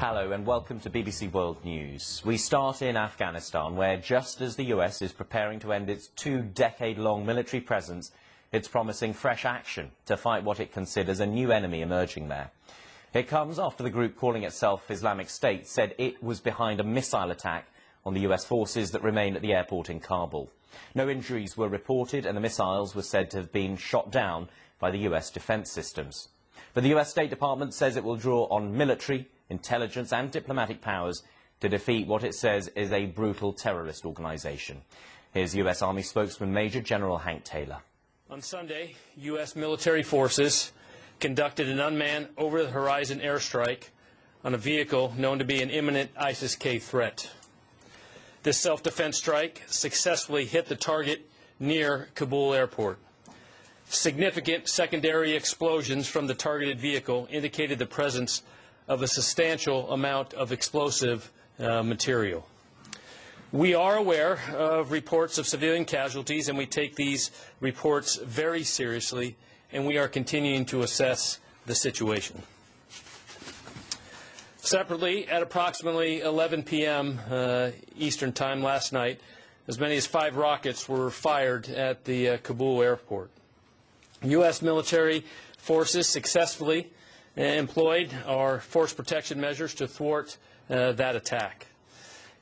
Hello and welcome to BBC World News. We start in Afghanistan, where just as the US is preparing to end its two-decade-long military presence, it's promising fresh action to fight what it considers a new enemy emerging there. It comes after the group calling itself Islamic State said it was behind a missile attack on the US forces that remain at the airport in Kabul. No injuries were reported and the missiles were said to have been shot down by the US defense systems. But the US State Department says it will draw on military, intelligence and diplomatic powers to defeat what it says is a brutal terrorist organisation. Here's US Army spokesman Major General Hank Taylor. On Sunday, US military forces conducted an unmanned over-the-horizon airstrike on a vehicle known to be an imminent ISIS-K threat. This self-defense strike successfully hit the target near Kabul airport. Significant secondary explosions from the targeted vehicle indicated the presence of a substantial amount of explosive material. We are aware of reports of civilian casualties, and we take these reports very seriously, and we are continuing to assess the situation. Separately, at approximately 11 p.m. Eastern Time last night, as many as 5 rockets were fired at the Kabul airport. U.S. military forces successfully employed our force protection measures to thwart that attack.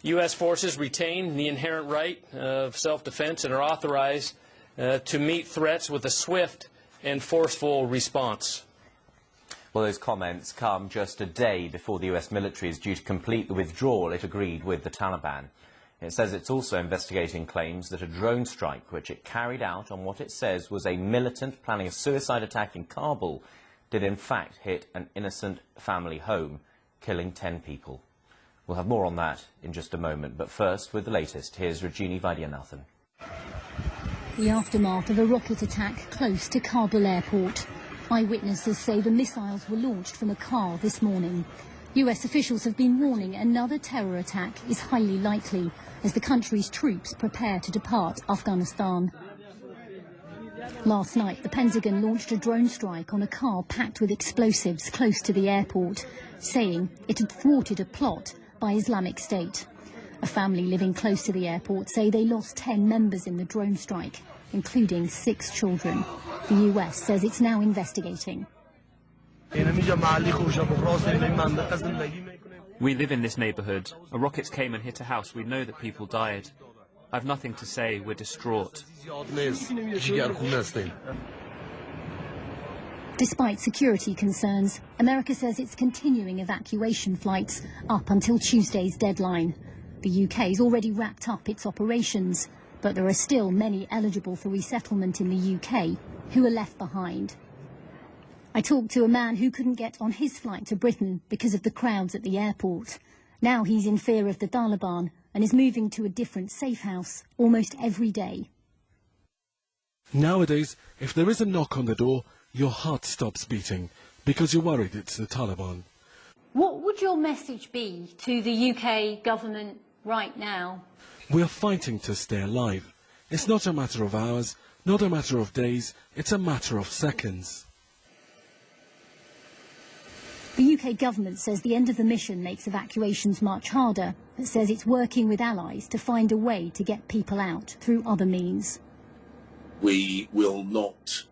U.S. forces retain the inherent right of self-defense and are authorized to meet threats with a swift and forceful response. Well, those comments come just a day before the US military is due to complete the withdrawal it agreed with the Taliban. It says it's also investigating claims that a drone strike, which it carried out on what it says was a militant planning a suicide attack in Kabul, did in fact hit an innocent family home, killing 10 people. We'll have more on that in just a moment, but first, with the latest, here's Rajini Vaidyanathan. The aftermath of a rocket attack close to Kabul airport. Eyewitnesses say the missiles were launched from a car this morning. US officials have been warning another terror attack is highly likely as the country's troops prepare to depart Afghanistan. Last night, the Pentagon launched a drone strike on a car packed with explosives close to the airport, saying it had thwarted a plot by Islamic State. A family living close to the airport say they lost 10 members in the drone strike, including 6 children. The US says it's now investigating. We live in this neighbourhood. A rocket came and hit a house. We know that people died. I've nothing to say. We're distraught. Despite security concerns, America says it's continuing evacuation flights up until Tuesday's deadline. The UK's already wrapped up its operations, but there are still many eligible for resettlement in the UK who are left behind. I talked to a man who couldn't get on his flight to Britain because of the crowds at the airport. Now he's in fear of the Taliban and is moving to a different safe house almost every day. Nowadays, if there is a knock on the door, your heart stops beating because you're worried it's the Taliban. What would your message be to the UK government right now? We're fighting to stay alive. It's not a matter of hours, not a matter of days, it's a matter of seconds. The UK government says the end of the mission makes evacuations much harder, but says it's working with allies to find a way to get people out through other means. We will not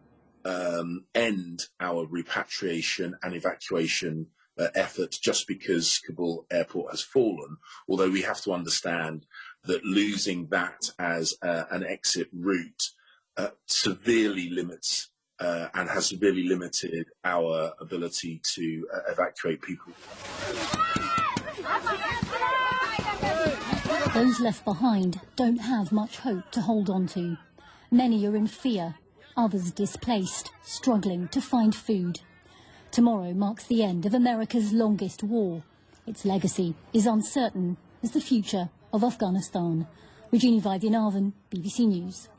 end our repatriation and evacuation effort just because Kabul airport has fallen, although we have to understand that losing that as an exit route severely limits and has severely limited our ability to evacuate people. Those left behind don't have much hope to hold on to. Many are in fear, others displaced, struggling to find food. Tomorrow marks the end of America's longest war. Its legacy is uncertain as the future of Afghanistan. Rajini Vaidyanathan, BBC News.